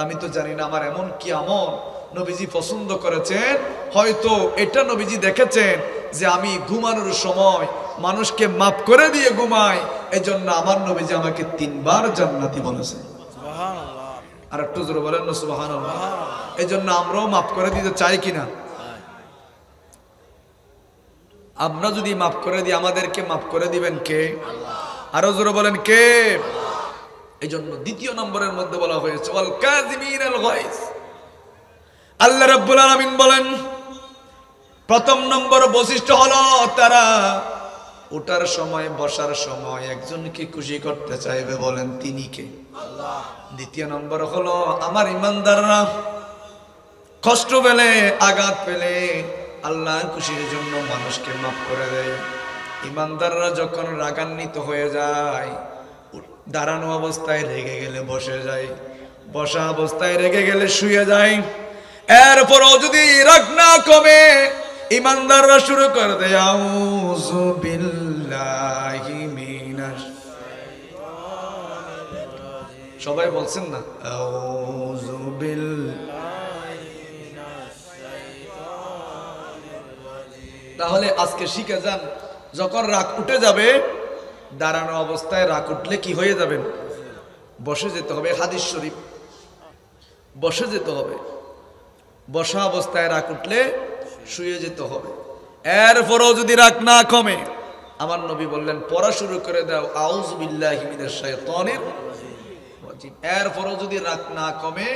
আমি তো জানি না আমার এমন কি আমল নবীজি পছন্দ করেছেন। হয়তো এটা নবীজি দেখেছেন যে আমি ঘুমানোর সময় মানুষকে মাফ করে দিয়ে ঘুমাই, এজন্য আমার নবীজি আমাকে 3 বার জান্নাতি বলেছেন। সুবহানাল্লাহ। আর একটু জোরে বলেন না সুবহানাল্লাহ। এজন্য আমরাও মাফ করে দিতে চাই কিনা? আমরা যদি মাফ করে দিই, আমাদেরকে মাফ করে দিবেন কে? আরো জোরে বলেন কে? এই জন্য 2 নম্বরের মধ্যে বলা হয়েছে ওয়াল কাযিমিনাল গায়জ। আল্লাহ রাব্বুল আলামিন বলেন 1ম নম্বর বৈশিষ্ট্য হলো তারা ওঠার সময় বসার সময় একজনকে খুশি করতে চাইবে, বলেন তিনি কে? আল্লাহ। 2 নম্বর হলো আমার ইমানদাররা কষ্ট পেলে, আঘাত পেলে আল্লাহর খুশির জন্য মানুষকে মাফ করে দেয়। ইমানদাররা যখন রাগান্বিত হয়ে যায়, দাঁড়ানো অবস্থায় রেগে গেলে বসে যায়, বসা অবস্থায় রেগে গেলে শুয়ে যায়। এরপরও যদি রাগ না কমে, ইমানদাররা শুরু করে দেয় আউযু বিল্লাহি মিনাশ শাইতানির রাজিম। সবাই বলছেন না আউযু বিল্লাহি মিনাশ শাইতানির রাজিম। তাহলে আজকে শিখে যান, যখন রাগ উঠে যাবে, দাঁড়ানো অবস্থায় রাগ উঠলে কি হয়ে যাবেন? বসে যেতে হবে। হাদিস শরীফ, বসে যেতে হবে। বসা অবস্থায় রাগ উঠলে শুয়ে যেতে হবে। এরপরও যদি রাগ না কমে, আমার নবী বললেন পড়া শুরু করে দাও আউযু বিল্লাহি মিনাশ শাইতানির রাজিম। এরপরও যদি রাগ না কমে,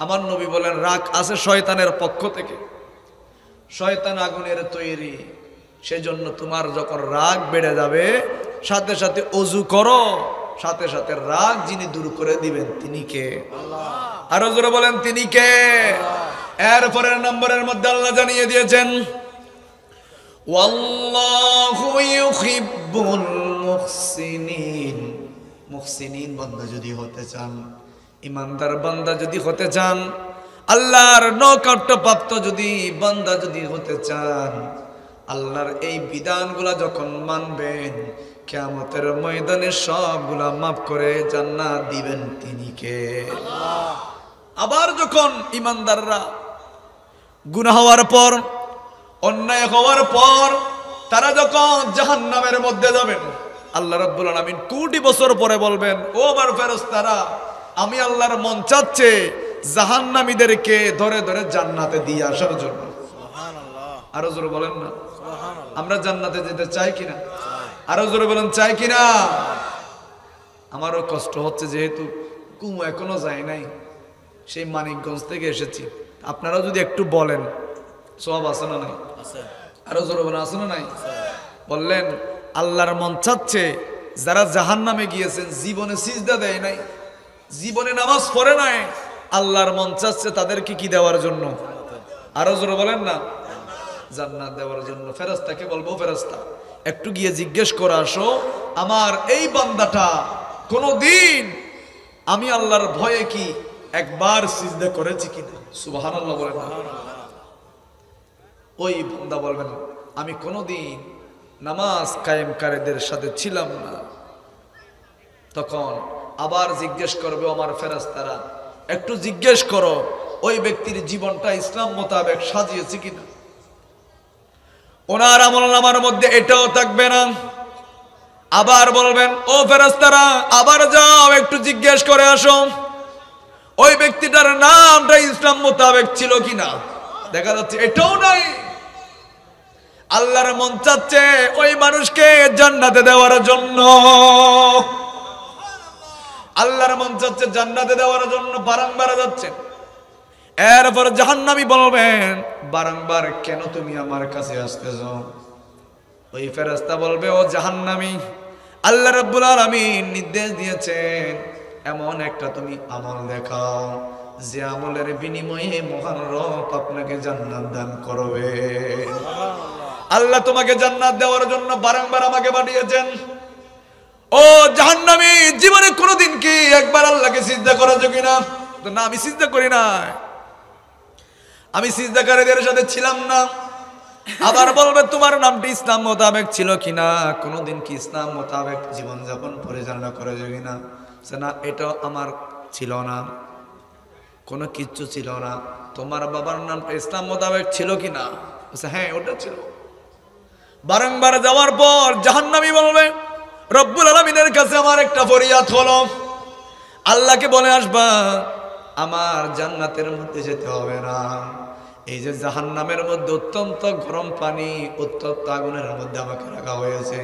আমার নবী বলেন রাগ আছে শয়তানের পক্ষ থেকে, শয়তান আগুনের তৈরি, সেজন্য তোমার যখন রাগ বেড়ে যাবে সাথে সাথে ওযু করো, সাথে সাথে রাগ যিনি দূর করে দিবেন তিনি কে? আল্লাহ। আরো জোরে বলেন তিনি কে? এরপরের নম্বরের মধ্যে আল্লাহ জানিয়ে দিয়েছেন ওয়াল্লাহু ইউহিব্বুল মুহসিনিন। মুহসিনিন বান্দা যদি হতে চান, ইমানদার বান্দা যদি হতে চান, আল্লাহর নৈকট্যপ্রাপ্ত যদি বান্দা যদি হতে চান, আল্লাহর এই বিধানগুলা যখন মানবেন, কিয়ামতের ময়দানে সবগুলা মাফ করে জান্নাত দিবেন তিনি কে? আল্লাহ। আবার যখন ইমানদাররা গুনাহ হওয়ার পর অন্যায় হওয়ার পর তারা যখন জাহান্নামের মধ্যে যাবেন, আল্লাহ রাব্বুল আলামিন কোটি বছর পরে বলবেন, ও আমার ফেরেশতারা, আমি আল্লাহর মন চাচ্ছে জাহান্নামীদেরকে ধরে ধরে জান্নাতে দিয়ে আসার জন্য। সুবহানাল্লাহ। আরো জোরে বলেন না সুবহানাল্লাহ। আমরা জান্নাতে যেতে চাই কিনা? আরো জোরে বলেন, চাই কিনা? আমারও কষ্ট হচ্ছে, যেহেতু কুমু এখনো যায় নাই, সেই মানিকগঞ্জ থেকে এসেছি। আপনারা যদি একটু বলেন, সব আছে না নাই? আরো জোরে বলেন, আছে না নাই? বললেন আল্লাহর মন চাচ্ছে যারা জাহান্নামে গিয়েছেন, জীবনে সিজদা দেয় নাই, জীবনে নামাজ পড়ে নাই, আল্লাহর মন চাচ্ছে তাদেরকে কি দেওয়ার জন্য? আরো জোরে বলেন না, জান্নাত দেওয়ার জন্য। ফেরেশতাকে বলবো, ফেরেশতা একটু গিয়ে জিজ্ঞেস করে আসো, আমার এই বান্দাটা কোনদিন আমি আল্লাহর ভয়ে কি একবার সিজদা করেছি কিনা? সুবহানাল্লাহ বলেন না। ওই বান্দা বলবেন, আমি কোনদিন নামাজ কায়েমকারীদের সাথে ছিলাম না। তখন আবার জিজ্ঞেস করবে আমার ফেরেশতারা, একটু জিজ্ঞেস করো ওই ব্যক্তির জীবনটা ইসলাম মোতাবেক সাজিয়েছে কিনা। ওনার আমলনামার মধ্যে এটাও থাকবে না। আবার বলবেন, ও ফেরেশতারা, আবার যাও একটু জিজ্ঞেস করে আসো ওই ব্যক্তিটার নামটা ইসলাম মোতাবেক ছিল কিনা। দেখা যাচ্ছে এটাও নাই। আল্লাহর মন চাচ্ছে ওই মানুষকে জান্নাতে দেওয়ার জন্য। আল্লাহর মন চাচ্ছে জান্নাতে দেওয়ার জন্য বারংবার যাচ্ছেন। এরপর জাহান্নামী বলবেন, বারংবার কেন তুমি আমার কাছে আসতেছো? ওই ফেরেশতা বলবে, ও জাহান্নামী, আল্লাহ রাব্বুল আলামিন নির্দেশ দিয়েছেন এমন একটা তুমি আমল দেখাও যে আমলের বিনিময়ে মহান রব আপনাকে জান্নাত দান করবে। আল্লাহ তোমাকে জান্নাত দেওয়ার জন্য বারংবার আমাকে পাঠিয়েছেন। ও জাহান্নামী, জীবনে কোনোদিন কি একবার আল্লাহকে সিজদা করেছো কিনা? না, আমি সিজদা করি না, আমি সিজদাকারীদের সাথে ছিলাম না। আবার বলবে, তোমার নামটি ইসলাম মোতাবেক ছিল কিনা? কোনোদিন কি ইসলাম মোতাবেক জীবনযাপন পরিচালনা করেছো কিনা? না, এটা আমার ছিল না, কোনো কিচ্ছু ছিল না। তোমার বাবার নামটা ইসলাম মোতাবেক ছিল কিনা? হ্যাঁ, ওটা ছিল। বারংবার যাওয়ার পর জাহান্নামী বলবে, রব্বুল আলামিনের কাছে আমার একটা ফরিয়াদ হলো, আল্লাহকে বলে আসবা আমার জান্নাতের মধ্যে যেতে হবে না, এই যে জাহান্নামের মধ্যে অত্যন্ত গরম পানি, উত্তপ্ত আগুনের মধ্যে আমাকে রাখা হয়েছে,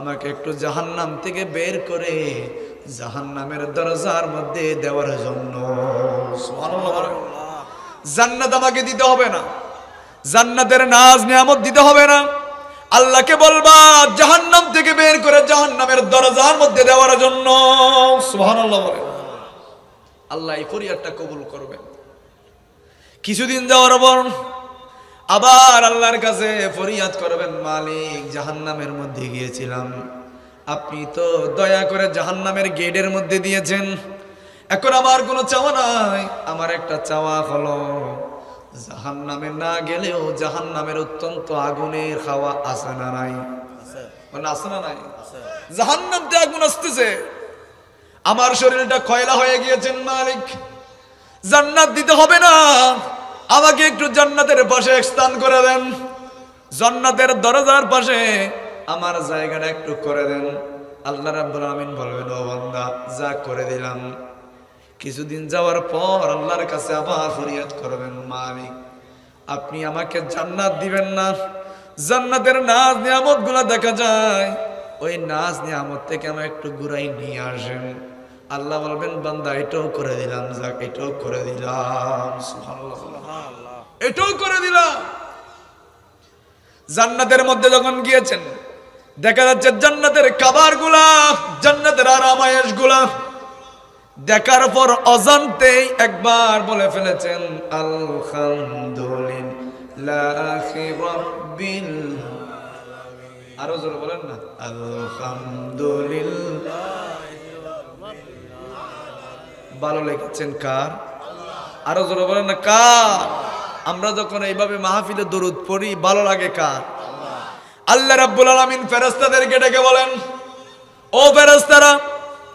আমাকে একটু জাহান্নাম থেকে বের করে জাহান্নামের দরজার মধ্যে দেওয়ার জন্য। সুবহানাল্লাহ। জান্নাত আমাকে দিতে হবে না, জান্নাতের নাজ নিয়ামত দিতে হবে না, আল্লাহকে বলবা জাহান্নাম থেকে বের করে জাহান্নামের দরজার মধ্যে দেওয়ার জন্য। সুবহানাল্লাহ। আল্লাহ এই ফরিয়াদটা কবুল করবেন। কিছুদিন যাওয়ার পর আবার আল্লাহর কাছে ফরিয়াদ করবেন, মালিক, জাহান্নামের মধ্যে গিয়েছিলাম, আপনি তো দয়া করে জাহান্নামের গেটের মধ্যে দিয়েছেন, এখন আমার কোনো চাওয়া নাই। আমার একটা চাওয়া হলো, জাহান্নামে না গেলেও জাহান্নামের অত্যন্ত আগুনের খাওয়া আছে না নাই? মানে আছে না নাই? জাহান্নামতে আগুন আসতেছে, আমার শরীরটা কয়লা হয়ে গিয়েছেন, মালিক জান্নাত দিতে হবে না, আমাকে একটু জান্নাতের পাশে স্থান করে দেন, জান্নাতের দরজার পাশে আমার জায়গাটা একটু করে দেন। আল্লাহ রাব্বুল আলামিন বলবেন, ও বান্দা, যা করে দিলাম। কিছুদিন যাওয়ার পর আল্লাহর কাছে আবার ফরিয়াদ করবেন, মালিক আপনি আমাকে জান্নাত দিবেন না, জান্নাতের নাজ নিয়ামত গুলা দেখা যায়, ওই নাজ নিয়ামত থেকে আমার একটু ঘুরাই নিয়ে আসেন। আল্লাহ বলবেন, বান্দা এটাও করে দিলাম, যাক এটাও করে দিলাম। সুবহানাল্লাহ, এটাও করে দিলাম। জান্নাতের মধ্যে যখন গিয়েছেন, দেখা যাচ্ছে জান্নাতের খাবার গুলা, জান্নাতের আরামায়েশ গুলা দেখার পর অজান্তেই একবার বলে ফেলেছেন, আলহামদুলিল্লাহি রাব্বিল আলামিন। আরো জোরে বলেন না, আলহামদুলিল্লাহ। ভালো লেগেছেন কার? আরো জোরে বলেন না, কার? আমরা যখন এইভাবে মাহফিলে দরুদ পড়ি, ভালো লাগে কার? আল্লাহ রাব্বুল আলামিন ফেরেশতাদেরকে ডেকে বলেন, ও ফেরেশতারা,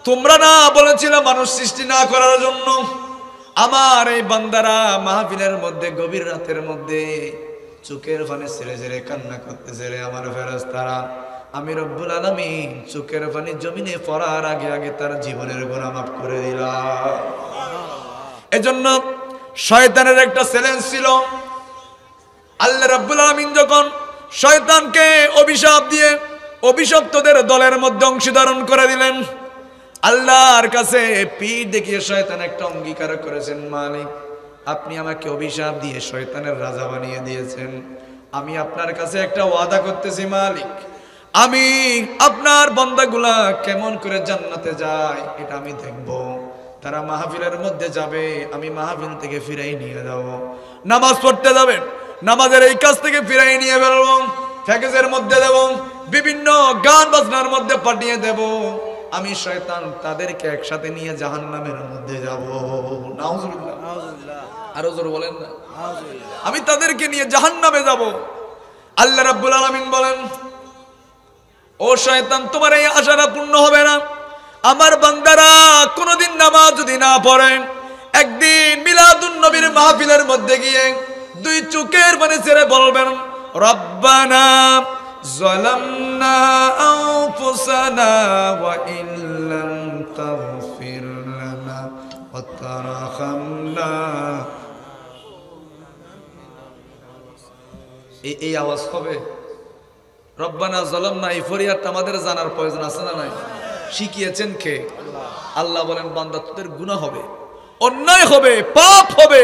তোমরা না বলেছিলে মানুষ সৃষ্টি না করার জন্য? আমার এই বান্দারা মাহফিলের মধ্যে গভীর রাতের মধ্যে চোখের পানি ছেড়ে ছেড়ে কান্না করতেছে, রে আমার ফেরেশতারা, আমি রব্বুল আলামিন চোখের পানি জমিনে পড়ার আগে আগে তার জীবনের গুনাহ মাফ করে দিলাম। এজন্য শয়তানের একটা চ্যালেঞ্জ ছিল। আল্লাহ রাব্বুল আলামিন যখন শয়তানকে অভিশাপ দিয়ে অভিশপ্তদের দলের মধ্যে অংশীদারণ করে দিলেন, আল্লাহর কাছে পিঠ দেখিয়ে শয়তান একটা অঙ্গীকার করেছেন, মালিক আপনি আমাকে অভিশাপ দিয়ে শয়তানের রাজা বানিয়ে দিয়েছেন, আমি আপনার কাছে একটা ওয়াদা করতেছি মালিক, আমি আপনার বান্দাগুলা কেমন করে জান্নাতে যায় এটা আমি দেখব। তারা মাহফিলের মধ্যে যাবে, আমি মাহফিল থেকে ফিরাই নিয়ে যাব। নামাজ পড়তে যাবেন, নামাজের এই কাজ থেকে ফিরাই নিয়ে বেরোব, প্যাকেজের মধ্যে দেব, বিভিন্ন গান বাজনার মধ্যে পাঠিয়ে দেব। আমি শয়তান তাদেরকে একসাথে নিয়ে জাহান্নামের মধ্যে যাব। নাউজুবিল্লাহ, আরো জোর বলেন না, আমি তাদেরকে নিয়ে জাহান্নামে যাব। আল্লাহ রাব্বুল আলামিন বলেন, ও শয়তান, তোমার এই আশাটা পূর্ণ হবে না। আমার বান্দারা কোনদিন নামাজ যদি না পড়ে, একদিন মিলাদুন নবীর মাহফিলের মধ্যে গিয়ে দুই চোখের পানি ছেড়ে বলবেন, রব্বানা যালামনা আনফুসানা ওয়া ইল্লাম তাগফির লানা ওয়া তারহামনা। এই আওয়াজ হবে রব্বানা যালামনা, এই ফরিয়াদটা আমাদের জানার প্রয়োজন আছে না নাই? শিখিয়েছেন কে? আল্লাহ বলেন, বান্দা তোদের গুনাহ হবে, অন্যায় হবে, পাপ হবে,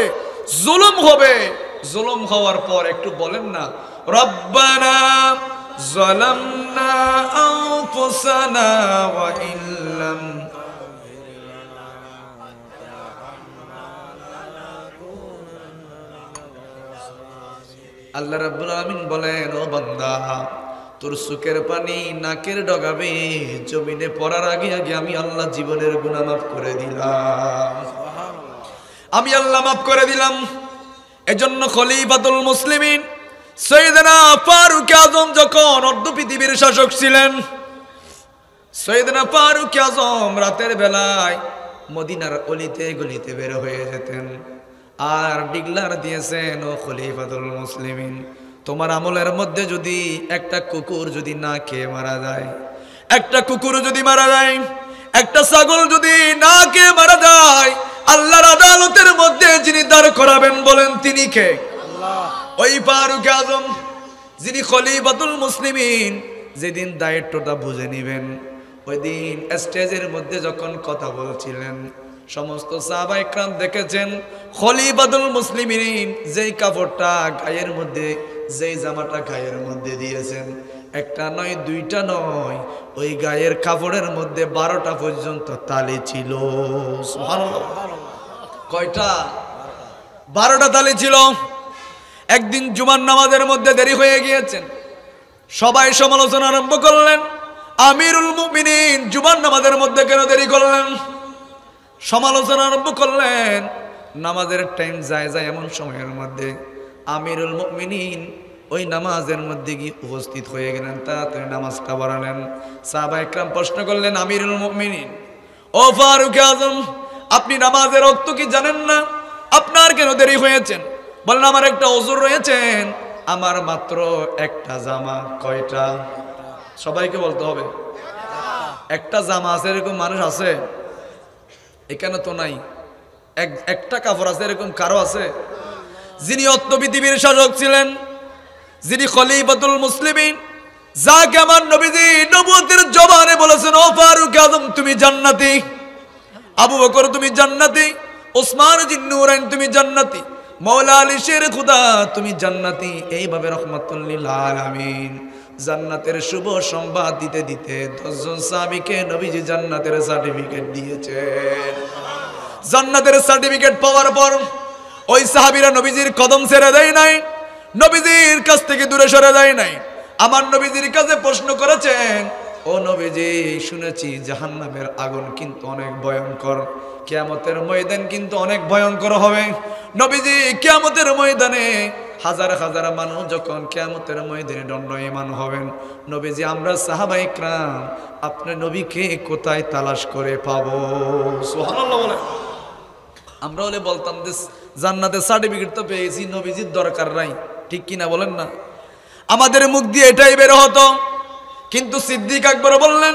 জুলুম হবে। জুলুম হওয়ার পর একটু বলেন না, রব্বানা যালামনা আনফুসানা ওয়া ইল্লাম। আল্লাহ রাব্বুল আলামিন বলেন, ও বান্দা, তোর চোখের পানি নাকের ডগাবে জমিনে পড়ার আগে আগে আমি আল্লাহ জীবনের গুনাহ মাফ করে দিলাম, আমি আল্লাহ মাফ করে দিলাম। এজন্য খলিফাতুল মুসলিমিন সৈয়দনা ফারুক আজম যখন অর্ধ পৃথিবীর শাসক ছিলেন, সৈয়দনা ফারুক আজম রাতের বেলায় মদিনার অলিতে গলিতে বের হয়ে যেতেন আর ডিগলার দিয়েছেন, ও খলিফাতুল মুসলিমিন, তোমার আমলের মধ্যে যদি একটা কুকুর যদি না খেয়ে মারা যায়, একটা কুকুর যদি মারা যায়, একটা ছাগল যদি না খেয়ে মারা যায়, আল্লাহর আদালতের মধ্যে যিনি দাঁড় করাবেন বলেন তিনি কে? আল্লাহ। ওই ফারুক আজম যিনি খলিফাতুল মুসলিমিন যেদিন দায়িত্বটা বুঝে নেবেন, ওই দিন স্টেজের মধ্যে যখন কথা বলছিলেন, সমস্ত সাহাবায়ে কেরাম দেখেছেন খলিফাতুল মুসলিমিন যেই কাপড়টা গায়ের মধ্যে, যেই জামাটা গায়ের মধ্যে দিয়েছেন, একটা নয় দুইটা নয়, ওই গায়ের কাপড়ের মধ্যে 12টা পর্যন্ত তালি ছিল। সুবহানাল্লাহ। কয়টা? 12টা তালি ছিল। একদিন জুমার নামাজের মধ্যে দেরি হয়ে গিয়েছেন, সবাই সমালোচনা আরম্ভ করলেন, আমিরুল মুমিনিন জুমার নামাজের মধ্যে কেন দেরি করলেন? সমালোচনা আরম্ভ করলেন। নামাজের টাইম যায় যায় এমন সময়ের মধ্যে আমিরুল মুমিনিন ওই নামাজের মধ্যে গিয়ে উপস্থিত হয়ে গেলেন, তাড়াতাড়ি নামাজটা বাড়ালেন। সাহাবায়ে কেরাম প্রশ্ন করলেন, আমিরুল মুমিনিন, ও ফারুক আজম, আপনি নামাজের ওয়াক্ত কি জানেন না? আপনার কেন দেরি হয়েছেন? বলেন, আমার একটা ওযর রয়েছেন, আমার মাত্র একটা জামা। কয়টা? সবাইকে বলতে হবে। একটা জামা আছে, এরকম মানুষ আছে? এখানে তো নাই। একটা কাপড় আছে, এরকম কারো আছে? যিনি অত্য পৃথিবীর শাসক ছিলেন, যিনি খলিফাতুল মুসলিমিন, যাকে আমার নবীজি নবুয়তের জবানে বলেছেন, ও ফারুক আজম তুমি জান্নাতি, আবু বকর তুমি জান্নাতি, ওসমান জিন্নুরাইন তুমি জান্নাতি, মাওলা আলী শের খুদা তুমি জান্নাতি। এইভাবে রাহমাতুল লিল আলামিন জান্নাতের শুভ সংবাদ দিতে দিতে 10 জন সাহাবীকে নবীজি জান্নাতের সার্টিফিকেট দিয়েছেন। জান্নাতের সার্টিফিকেট পাওয়ার পর ওই সাহাবীরা নবীজির কদম ছেড়ে দেয় নাই, নবীজির কাছ থেকে দূরে সরে যায় নাই। আমার নবীজির কাছে প্রশ্ন করেছেন, ও নবীজি, শুনেছি জাহান্নামের আগুন কিন্তু অনেক ভয়ঙ্কর, কিয়ামতের ময়দান কিন্তু অনেক ভয়ঙ্কর হবে। নবীজি কিয়ামতের ময়দানে হাজার হাজার মানুষ যখন কিয়ামতের ময়দানে দণ্ডায়মান হবেন, নবীজি আমরা সাহাবায়ে কেরাম আপনার নবীকে কোথায় তালাশ করে পাবো? সুবহানাল্লাহ বলে। আমরা হলে বলতাম যে জান্নাতের সার্টিফিকেট তো পেয়েছি, নবীজির দরকার নাই, ঠিক কিনা বলেন না? আমাদের মুখ দিয়ে এটাই বের হতো, কিন্তু সিদ্দিক আকবর বললেন,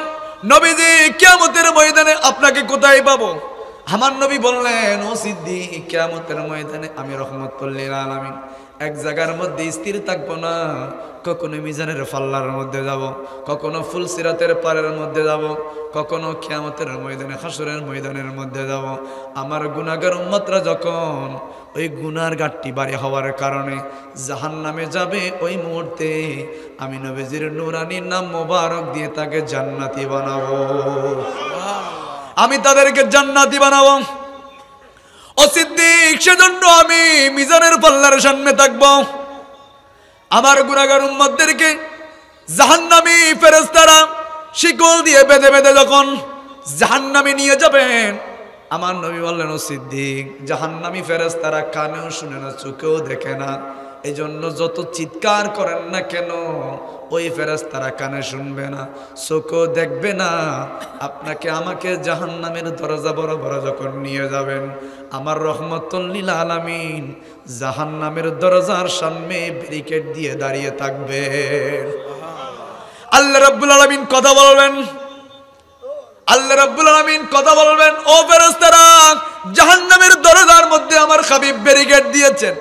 নবীজি কিয়ামতের ময়দানে আপনাকে কোথায় পাবো? আমার নবী বললেন, ও সিদ্দিক, কিয়ামতের ময়দানে আমি রহমতুল লিল আলামিন এক জায়গার মধ্যে স্থির থাকবো না। কখনো মিজানের পাল্লার মধ্যে যাব, কখনো ফুলসিরাতের পাড়ের মধ্যে যাব, কখনো কিয়ামতের ময়দানে হাসরের ময়দানের মধ্যে যাব। আমার গুনাহগার উম্মতরা যখন ওই গুনার গাট্টি বাড়ি হওয়ার কারণে জাহান্নামে যাবে, ওই মুহূর্তে আমি নবীজির নূরানির নাম মোবারক দিয়ে তাকে জান্নাতি বানাবো, আমি তাদেরকে জান্নাতি বানাবো। ও সিদ্দিক, সেজন্য আমি মিজানের পাল্লার সামনে থাকবো। আমার গুনাহগার উম্মতদেরকে জাহান্নামী ফেরেশতারা শিকল দিয়ে বেঁধে বেঁধে যখন জাহান্নামে নিয়ে যাবেন, আমার নবী বললেন, ও সিদ্দিক, জাহান্নামী ফেরেশতারা কানেও শুনে না, চোখেও দেখে না, এই জন্য যত চিৎকার করেন না কেন, ওই ফেরেশতারা কানে শুনবে না, চোখও দেখবে না। আপনাকে আমাকে জাহান্নামের দরজা বরাবর যখন নিয়ে যাবেন, আমার রহমতুল লিল আলামিন জাহান্নামের দরজার সামনে ব্যারিকেড দিয়ে দাঁড়িয়ে থাকবেন। আল্লাহ রাব্বুল আলামিন কথা বলবেন, আল্লাহ রাব্বুল আলামিন কথা বলবেন, ও ফেরেশতারা, জাহান্নামের দরজার মধ্যে আমার হাবিব ব্যারিকেড দিয়েছেন,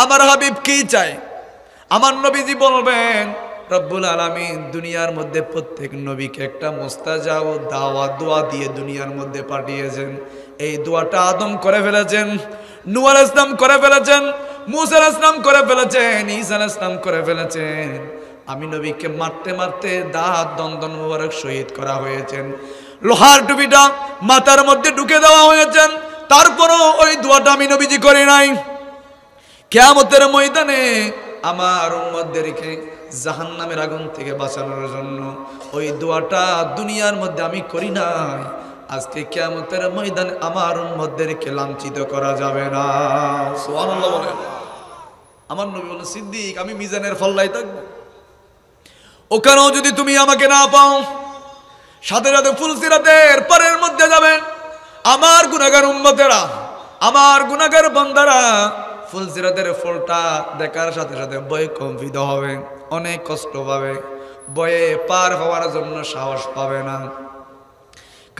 আমার হাবিব কি চায়? আমার নবীজি বলবেন, রব্বুল আলামিন দুনিয়ার মধ্যে প্রত্যেক নবীকে একটা মুস্তাজাব দাওয়াত দোয়া দিয়ে দুনিয়ার মধ্যে পাঠিয়েছেন। এই দোয়াটা আদম করে ফেলেছেন, নূহ আলাইহিস সালাম করে ফেলেছেন, মূসা আলাইহিস সালাম করে ফেলেছেন, ঈসা আলাইহিস সালাম করে ফেলেছেন। আমি নবীকে মারতে মারতে দাঁত দন্দন মোবারক শহীদ করা হয়েছেন, লোহার টুপিটা মাথার মধ্যে ঢুকে দেওয়া হয়েছেন, তারপরও ওই দোয়াটা আমি নবীজি করি নাই। কিয়ামতের ময়দানে আমার উম্মতদেরকে জাহান্নামের আগুন থেকে বাঁচানোর জন্য ওই দোয়াটা দুনিয়ার মধ্যে আমি করি নাই। আজকে কিয়ামতের ময়দানে আমার উম্মতদেরকে লাঞ্ছিত করা যাবে না। সুবহানাল্লাহ বলেন। আমার নবী বলেন, সিদ্দিক, আমি মিজানের ফল্লায় থাকবো, ওখানেও যদি তুমি আমাকে না পাও, সাথে সাথে ফুলসিরাতের পারের মধ্যে যাবেন আমার গুনাহগার উম্মতেরা, আমার গুনাহগার বান্দারা। ফুলসিরাতের ফলটা দেখার সাথে সাথে ভয়ে কম্পিত হবে, অনেক কষ্ট পাবে, ভয়ে পার হওয়ার জন্য সাহস পাবে না।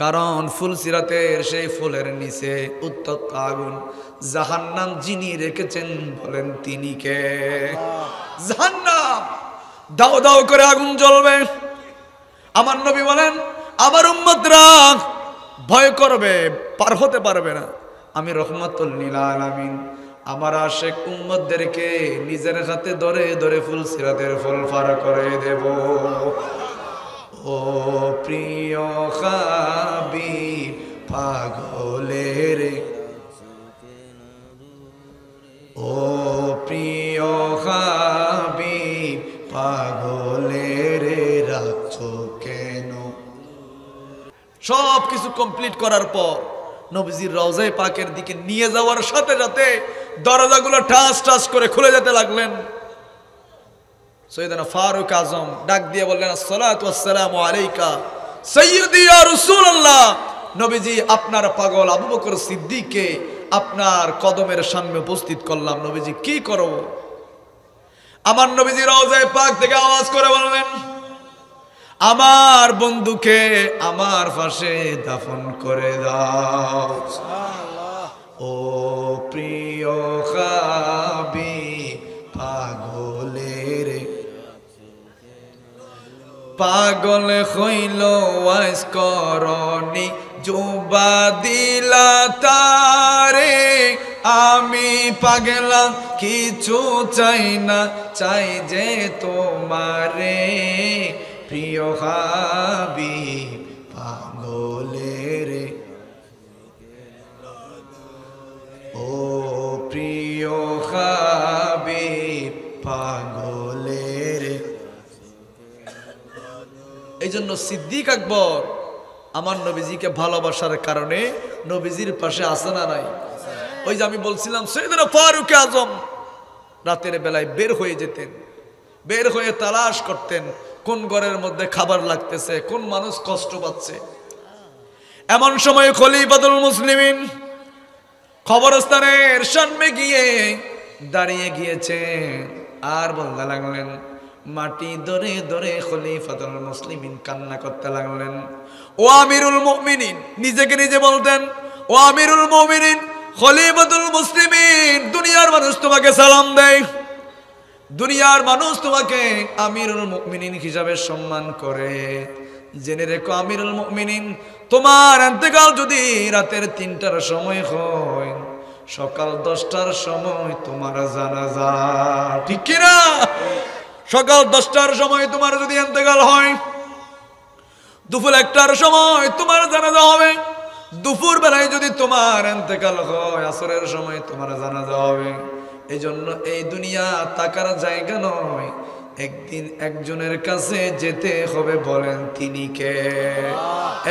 কারণ ফুলসিরাতের সেই ফুলের নিচে উত্তপ্ত আগুন, জাহান্নাম যিনি রেখেছেন বলেন তিনি কে? জাহান্নাম দাও দাও করে আগুন জ্বলবে। আমার নবী বলেন, আমার উম্মতরা ভয় করবে, পার হতে পারবে না। আমি রহমতুল লিল আলামিন আমার আশেক উম্মতদেরকে নিজের হাতে ধরে ধরে ফুলসিরাতের ফুল পার করে দেব। ও প্রিয় হাবিব পাগলের, ও প্রিয় হাবিব পাগলের রাখছো কেন? সব কিছু কমপ্লিট করার পর নবীজির রওজায়ে পাকের দিকে নিয়ে যাওয়ার সাথে সাথে দরজাগুলো ঠাস ঠাস করে খুলে যেতে লাগলেন। সৈয়দনা ফারুক আজম ডাক দিয়ে বললেন, আসসালাতু ওয়াসসালামু আলাইকা সাইয়্যিদি ইয়া রাসূলুল্লাহ। নবীজি, আপনার পাগল আবু বকর সিদ্দিককে আপনার কদমের সামনে উপস্থিত করলাম, নবীজি কি করব? আমার নবীজি রওজায়ে পাক থেকে আওয়াজ করে বললেন, আমার বন্ধুকে আমার পাশে দাফন করে দাও। ও প্রিয় হাবিব পাগলের, পাগল হইল ওয়াজ করনি জুবা দিলা তারে, আমি পাগলা কিছু চাই না, চাই যে তোমারে। প্রিয় হাবিব পাগলের, ও প্রিয় হাবিব পাগলের। এই জন্য সিদ্দিক আকবর আমার নবীজিকে ভালোবাসার কারণে নবীজির পাশে আসে না নাই? ওই যে আমি বলছিলাম, সৈয়দনা ফারুক আজম রাতের বেলায় বের হয়ে যেতেন, বের হয়ে তালাশ করতেন কোন ঘরের মধ্যে খাবার লাগতেছে, কোন মানুষ কষ্ট পাচ্ছে। এমন সময় খলিফাতুল মুসলিমিন কবরস্থানের সামনে গিয়ে দাঁড়িয়ে গিয়েছেন। আর বলতে লাগলেন, মাটি ধরে ধরে খলিফাতুল মুসলিমিন কান্না করতে লাগলেন। ও আমিরুল মুমিনিন, নিজেকে নিজে বলতেন, ও আমিরুল মুমিনিন, খলিফাতুল মুসলিমিন, দুনিয়ার মানুষ তোমাকে সালাম দেয়, দুনিয়ার মানুষ তোমাকে আমিরুল মুমিনিন হিসাবে সম্মান করে। জেনে রেখো আমিরুল মুমিনিন, তোমার ইন্তেকাল যদি রাতের 3টার সময় হয়, সকাল 10টার সময় তোমার জানাজা। ঠিক কি না? সকাল 10টার সময় তোমার যদি ইন্তেকাল হয়, দুপুর 1টার সময় তোমার জানাজা হবে। দুপুর বেলায় যদি তোমার ইন্তেকাল হয়, আসরের সময় তোমার জানাজা হবে। এই জন্য এই দুনিয়া তাকার জায়গা নয়, একদিন একজনের কাছে যেতে হবে। বলেন তিনি কে?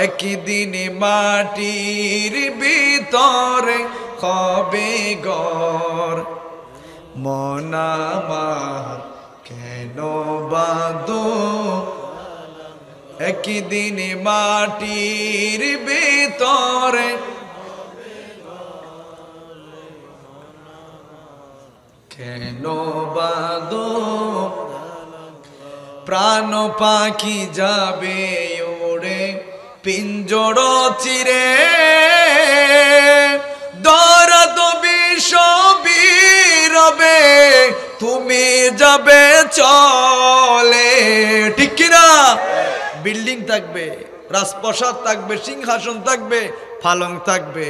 একদিন মাটির ভিতরে হবে ঘর, মন আমার কেন বাঁধো? একদিন মাটির ভিতরে কেন বাঁধো? প্রাণ পাখি যাবে ওড়ে পিঞ্জর চিরে, দরদ বিষবীরবে তুমি যাবে চলে। ঠিক কিনা? বিল্ডিং থাকবে, রাজপ্রাসাদ থাকবে, সিংহাসন থাকবে, পালং থাকবে,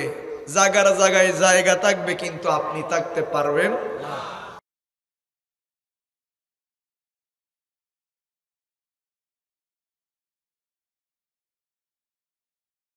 জায়গার জায়গায় জায়গা থাকবে, কিন্তু আপনি থাকতে পারবেন না।